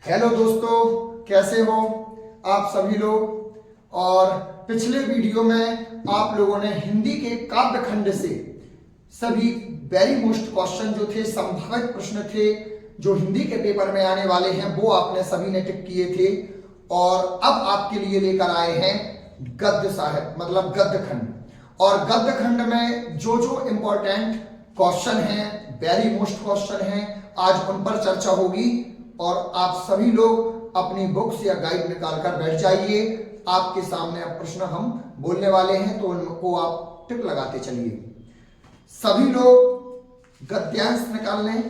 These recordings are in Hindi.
हेलो दोस्तों, कैसे हो आप सभी लोग। और पिछले वीडियो में आप लोगों ने हिंदी के काव्य खंड से सभी वेरी मोस्ट क्वेश्चन जो थे, संभावित प्रश्न थे जो हिंदी के पेपर में आने वाले हैं, वो आपने सभी ने टिक किए थे। और अब आपके लिए लेकर आए हैं गद्य साहित्य मतलब गद्य खंड। और गद्य खंड में जो जो इंपॉर्टेंट क्वेश्चन हैं, वेरी मोस्ट क्वेश्चन हैं, आज उन पर चर्चा होगी। और आप सभी लोग अपनी बुक्स या गाइड निकाल कर बैठ जाइए। आपके सामने अब प्रश्न हम बोलने वाले हैं, तो उनको आप टिक लगाते चलिए। सभी लोग गद्यांश निकाल लें।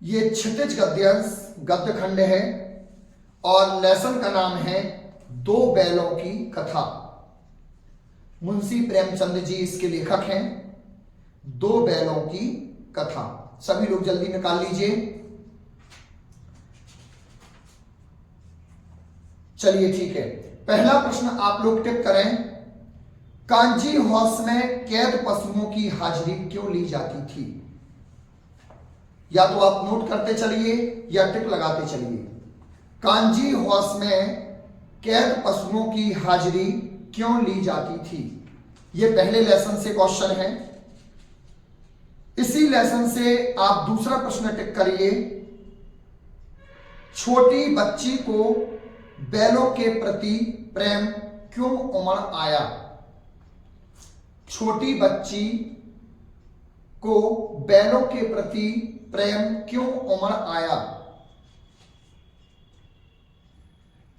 ये क्षितिज गद्यांश गद्य खंड है और लेसन का नाम है दो बैलों की कथा। मुंशी प्रेमचंद जी इसके लेखक हैं। दो बैलों की कथा। सभी लोग जल्दी निकाल लीजिए। चलिए ठीक है, पहला प्रश्न आप लोग टिक करें। कांजी हाउस में कैद पशुओं की हाजिरी क्यों ली जाती थी? या तो आप नोट करते चलिए या टिक लगाते चलिए। कांजी हाउस में कैद पशुओं की हाजिरी क्यों ली जाती थी? यह पहले लेसन से क्वेश्चन है। इसी लेसन से आप दूसरा प्रश्न टिक करिए। छोटी बच्ची को बैलों के प्रति प्रेम क्यों उमड़ आया? छोटी बच्ची को बैलों के प्रति प्रेम क्यों उमड़ आया?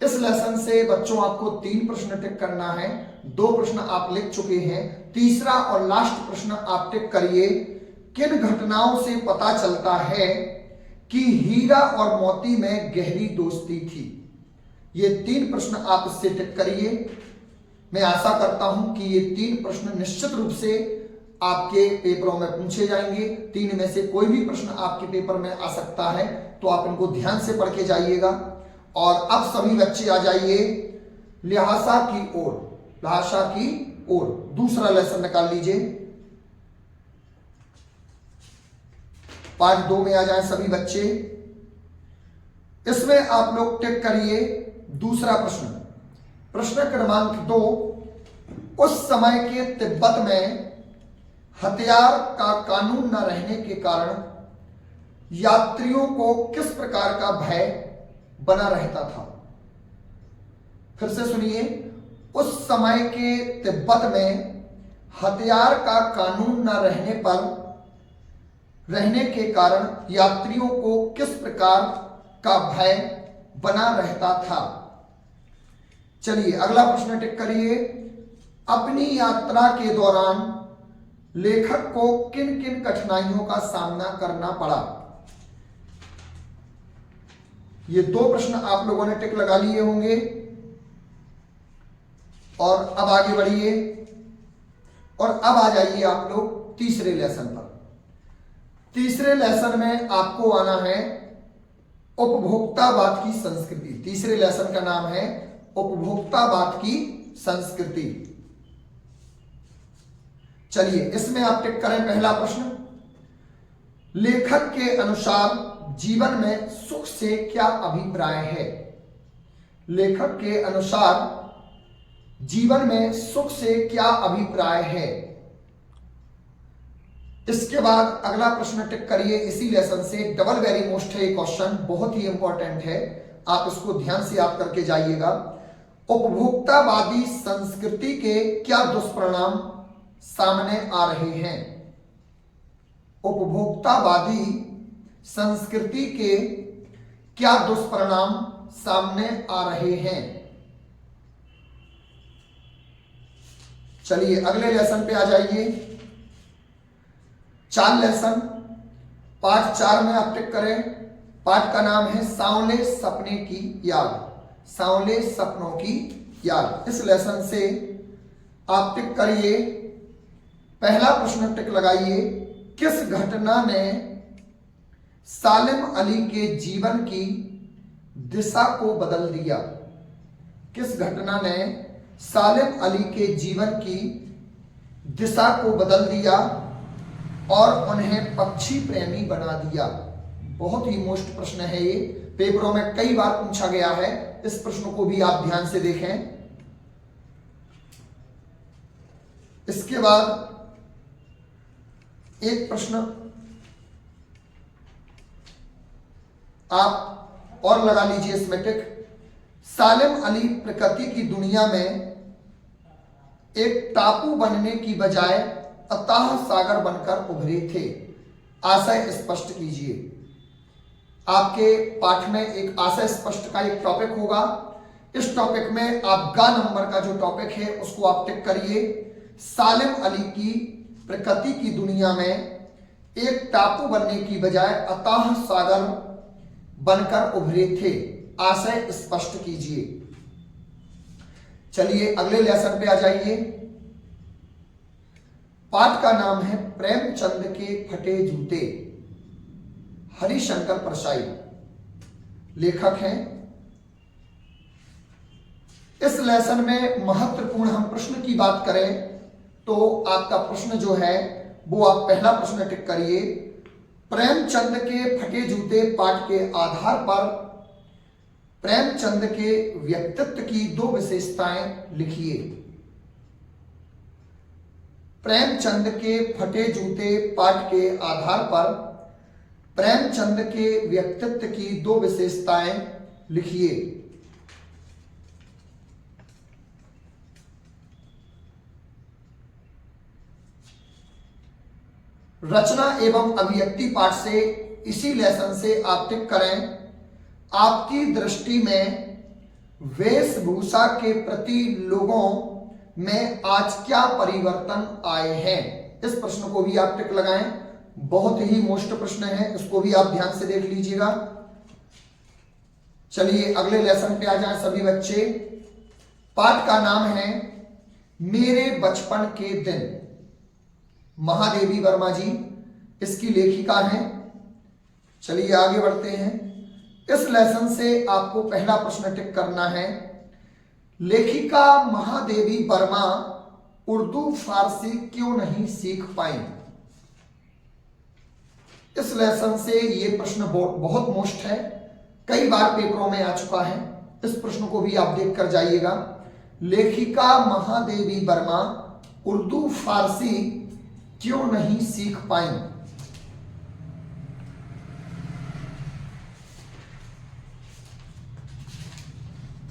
इस लेसन से बच्चों आपको 3 प्रश्न टिक करना है। 2 प्रश्न आप लिख चुके हैं। तीसरा और लास्ट प्रश्न आप टिक करिए। किन घटनाओं से पता चलता है कि हीरा और मोती में गहरी दोस्ती थी? ये 3 प्रश्न आप इससे टिक करिए। मैं आशा करता हूं कि ये 3 प्रश्न निश्चित रूप से आपके पेपरों में पूछे जाएंगे। 3 में से कोई भी प्रश्न आपके पेपर में आ सकता है, तो आप इनको ध्यान से पढ़ के जाइएगा। और अब सभी बच्चे आ जाइए लिहाजा की ओर। लिहाजा की ओर दूसरा लेसन निकाल लीजिए। पार्ट 2 में आ जाए सभी बच्चे। इसमें आप लोग टिक करिए दूसरा प्रश्न। प्रश्न क्रमांक 2, उस समय के तिब्बत में हथियार का कानून न रहने के कारण यात्रियों को किस प्रकार का भय बना रहता था? फिर से सुनिए। उस समय के तिब्बत में हथियार का कानून न रहने के कारण यात्रियों को किस प्रकार का भय बना रहता था? चलिए अगला प्रश्न टिक करिए। अपनी यात्रा के दौरान लेखक को किन किन कठिनाइयों का सामना करना पड़ा? ये 2 प्रश्न आप लोगों ने टिक लगा लिए होंगे। और अब आगे बढ़िए और अब आ जाइए आप लोग तीसरे लेसन पर। तीसरे लेसन में आपको आना है उपभोक्तावाद की संस्कृति। तीसरे लेसन का नाम है उपभोक्तावाद की संस्कृति। चलिए इसमें आप टिक करें पहला प्रश्न। लेखक के अनुसार जीवन में सुख से क्या अभिप्राय है? लेखक के अनुसार जीवन में सुख से क्या अभिप्राय है? इसके बाद अगला प्रश्न टिक करिए इसी लेसन से। डबल वेरी मोस्ट है ये क्वेश्चन, बहुत ही इंपॉर्टेंट है। आप इसको ध्यान से याद करके जाइएगा। उपभोक्तावादी संस्कृति के क्या दुष्परिणाम सामने आ रहे हैं? उपभोक्तावादी संस्कृति के क्या दुष्परिणाम सामने आ रहे हैं? चलिए अगले लेसन पे आ जाइए। 4 लेसन। पार्ट 4 में आप टिक करें। पार्ट का नाम है सांवले सपने की याद। सांवले सपनों की याद। इस लेसन से आप टिक करिए। पहला प्रश्न टिक लगाइए। किस घटना ने सालिम अली के जीवन की दिशा को बदल दिया? किस घटना ने सालिम अली के जीवन की दिशा को बदल दिया और उन्हें पक्षी प्रेमी बना दिया? बहुत ही मोस्ट प्रश्न है ये, पेपरों में कई बार पूछा गया है। इस प्रश्न को भी आप ध्यान से देखें। इसके बाद एक प्रश्न आप और लगा लीजिए इसमें टिक। सालिम अली प्रकृति की दुनिया में एक टापू बनने की बजाय अथाह सागर बनकर उभरे थे, आशय स्पष्ट कीजिए। आपके पाठ में एक आशय स्पष्ट का एक टॉपिक होगा। इस टॉपिक में आप ग नंबर का जो टॉपिक है उसको आप टिक करिए। सालिम अली की प्रकृति की दुनिया में एक टापू बनने की बजाय अथाह सागर बनकर उभरे थे, आशय स्पष्ट कीजिए। चलिए अगले लेसन पे आ जाइए। पाठ का नाम है प्रेमचंद के फटे जूते, हरिशंकर परसाई लेखक हैं। इस लेसन में महत्वपूर्ण हम प्रश्न की बात करें तो आपका प्रश्न जो है वो आप पहला प्रश्न टिक करिए। प्रेमचंद के फटे जूते पाठ के आधार पर प्रेमचंद के व्यक्तित्व की दो विशेषताएं लिखिए। प्रेमचंद के फटे जूते पाठ के आधार पर प्रेमचंद के व्यक्तित्व की दो विशेषताएं लिखिए। रचना एवं अभिव्यक्ति पाठ से इसी लेसन से आप टिक करें। आपकी दृष्टि में वेशभूषा के प्रति लोगों में आज क्या परिवर्तन आए हैं, इस प्रश्न को भी आप टिक लगाएं। बहुत ही मोस्ट प्रश्न है, इसको भी आप ध्यान से देख लीजिएगा। चलिए अगले लेसन पे आ जाएं सभी बच्चे। पाठ का नाम है मेरे बचपन के दिन, महादेवी वर्मा जी इसकी लेखिका हैं। चलिए आगे बढ़ते हैं। इस लेसन से आपको पहला प्रश्न टिक करना है। लेखिका महादेवी वर्मा उर्दू फारसी क्यों नहीं सीख पाई? इस लेसन से ये प्रश्न बहुत मोस्ट है, कई बार पेपरों में आ चुका है। इस प्रश्न को भी आप देख कर जाइएगा। लेखिका महादेवी वर्मा उर्दू फारसी क्यों नहीं सीख पाई?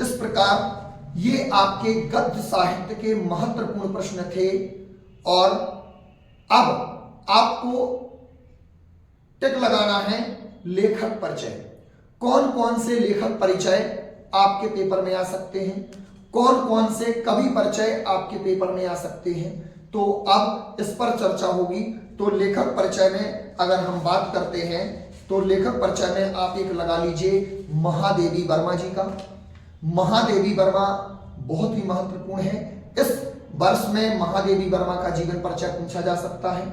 इस प्रकार ये आपके गद्य साहित्य के महत्वपूर्ण प्रश्न थे। और अब आपको टिक लगाना है लेखक परिचय। कौन कौन से लेखक परिचय आपके पेपर में आ सकते हैं, कौन कौन से कवि परिचय आपके पेपर में आ सकते हैं, तो अब इस पर चर्चा होगी। तो लेखक परिचय में अगर हम बात करते हैं तो लेखक परिचय में आप एक लगा लीजिए महादेवी वर्मा जी का। महादेवी वर्मा बहुत ही महत्वपूर्ण है। इस वर्ष में महादेवी वर्मा का जीवन परिचय पूछा जा सकता है।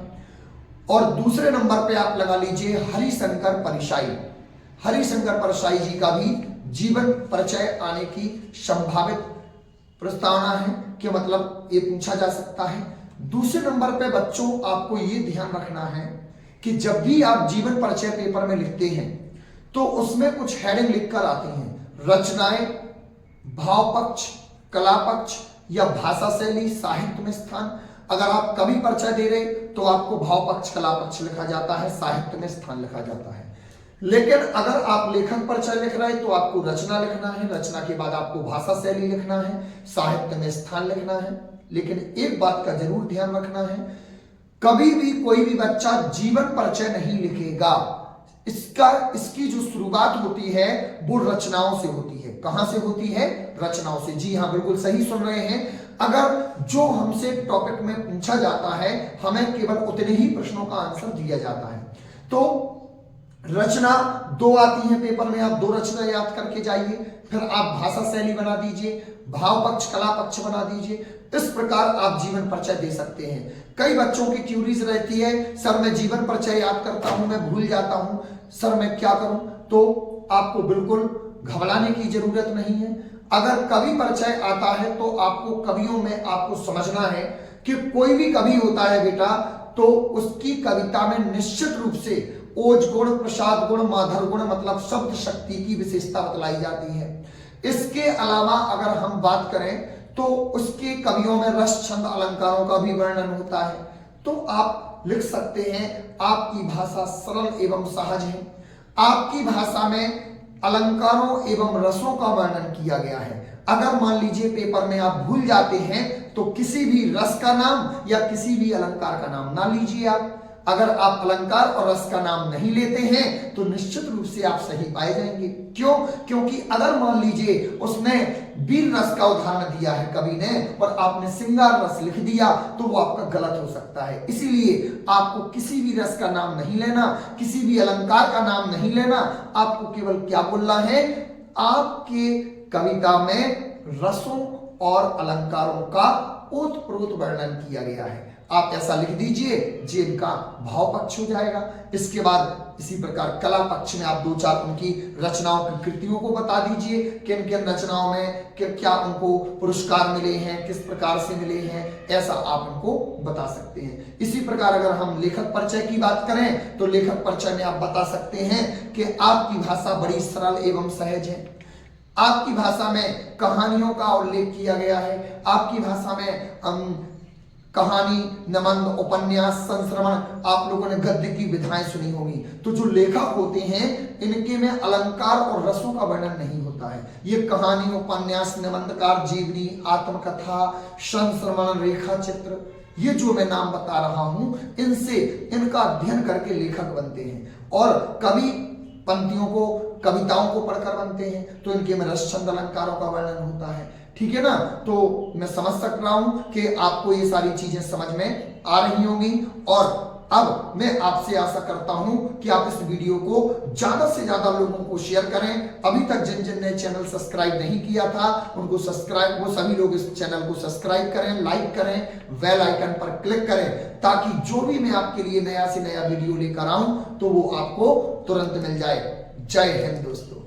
और दूसरे नंबर पे आप लगा लीजिए हरिशंकर परसाई। हरिशंकर परसाई जी का भी जीवन परिचय आने की संभावित प्रस्तावना है कि मतलब ये पूछा जा सकता है। दूसरे नंबर पे बच्चों आपको ये ध्यान रखना है कि जब भी आप जीवन परिचय पेपर में लिखते हैं तो उसमें कुछ हेडिंग लिखकर आती हैं, रचनाएं, भाव पक्ष, कला पक्ष या भाषा शैली, साहित्य में स्थान। अगर आप कवि परिचय दे रहे तो आपको भाव पक्ष, कला पक्ष लिखा जाता है, साहित्य में स्थान लिखा जाता है। लेकिन अगर आप लेखक परिचय लिख रहे हैं तो आपको रचना लिखना है, रचना के बाद आपको भाषा शैली लिखना है, साहित्य में स्थान लिखना है। लेकिन एक बात का जरूर ध्यान रखना है, कभी भी कोई भी बच्चा जीवन परिचय नहीं लिखेगा। इसकी जो शुरुआत होती है वो रचनाओं से होती है। कहां से होती है? रचनाओं से। जी हाँ, बिल्कुल सही सुन रहे हैं। अगर जो हमसे टॉपिक में पूछा जाता है हमें केवल उतने ही प्रश्नों का आंसर दिया जाता है। तो रचना दो आती है पेपर में, आप दो रचना याद करके जाइए, फिर आप भाषा शैली बना दीजिए, भाव पक्ष, कला पक्ष बना दीजिए। इस प्रकार आप जीवन परिचय दे सकते हैं। कई बच्चों की क्यूरीज रहती है, सर मैं जीवन परिचय याद करता हूं, मैं भूल जाता हूं, सर मैं क्या करूं? तो आपको बिल्कुल घबराने की जरूरत नहीं है। अगर कवि परिचय आता है तो आपको कवियों में आपको समझना है कि कोई भी कवि होता है बेटा तो उसकी कविता में निश्चित रूप से ओज गुण, प्रसाद गुण, माधर गुण मतलब शब्द शक्ति की विशेषता बतलाई जाती है। इसके अलावा अगर हम बात करें तो उसके कवियों में रस, छंद, अलंकारों का भी वर्णन होता है। तो आप लिख सकते हैं आपकी भाषा सरल एवं सहज है। आपकी भाषा में अलंकारों एवं रसों का वर्णन किया गया है। अगर मान लीजिए पेपर में आप भूल जाते हैं तो किसी भी रस का नाम या किसी भी अलंकार का नाम ना लीजिए आप। अगर आप अलंकार और रस का नाम नहीं लेते हैं तो निश्चित रूप से आप सही पाए जाएंगे। क्यों? क्योंकि अगर मान लीजिए उसने वीर रस का उदाहरण दिया है कवि ने और आपने श्रृंगार रस लिख दिया तो वो आपका गलत हो सकता है। इसीलिए आपको किसी भी रस का नाम नहीं लेना, किसी भी अलंकार का नाम नहीं लेना। आपको केवल क्या बोलना है, आपके कविता में रसों और अलंकारों का ओतप्रोत वर्णन किया गया है। आप ऐसा लिख दीजिए जिनका भाव पक्ष हो जाएगा। इसके बाद इसी प्रकार कला पक्ष में आप दो चार उनकी रचनाओं की कृतियों को बता दीजिए, किन किन रचनाओं में क्या उनको पुरस्कार मिले हैं, किस प्रकार से मिले हैं, ऐसा आप उनको बता सकते हैं। इसी प्रकार अगर हम लेखक परिचय की बात करें तो लेखक परिचय में आप बता सकते हैं कि आपकी भाषा बड़ी सरल एवं सहज है। आपकी भाषा में कहानियों का उल्लेख किया गया है। आपकी भाषा में कहानी, निबंध, उपन्यास, संश्रवण, आप लोगों ने गद्य की विधाएं सुनी होगी। तो जो लेखक होते हैं इनके में अलंकार और रसों का वर्णन नहीं होता है। ये कहानी, उपन्यास, निबंधकार, जीवनी, आत्मकथा, संश्रवण, रेखा चित्र, ये जो मैं नाम बता रहा हूं इनसे इनका अध्ययन करके लेखक बनते हैं। और कवि पंक्तियों को, कविताओं को पढ़कर बनते हैं तो इनके में रस, छंद, अलंकारों का वर्णन होता है। ठीक है ना? तो मैं समझ सक रहा हूं कि आपको ये सारी चीजें समझ में आ रही होंगी। और अब मैं आपसे आशा करता हूं कि आप इस वीडियो को ज्यादा से ज्यादा लोगों को शेयर करें। अभी तक जिन जिन ने चैनल सब्सक्राइब नहीं किया था उनको सब्सक्राइब, वो सभी लोग इस चैनल को सब्सक्राइब करें, लाइक करें, बेल आइकन पर क्लिक करें ताकि जो भी मैं आपके लिए नया से नया वीडियो लेकर आऊं तो वो आपको तुरंत मिल जाए। जय हिंद दोस्तों।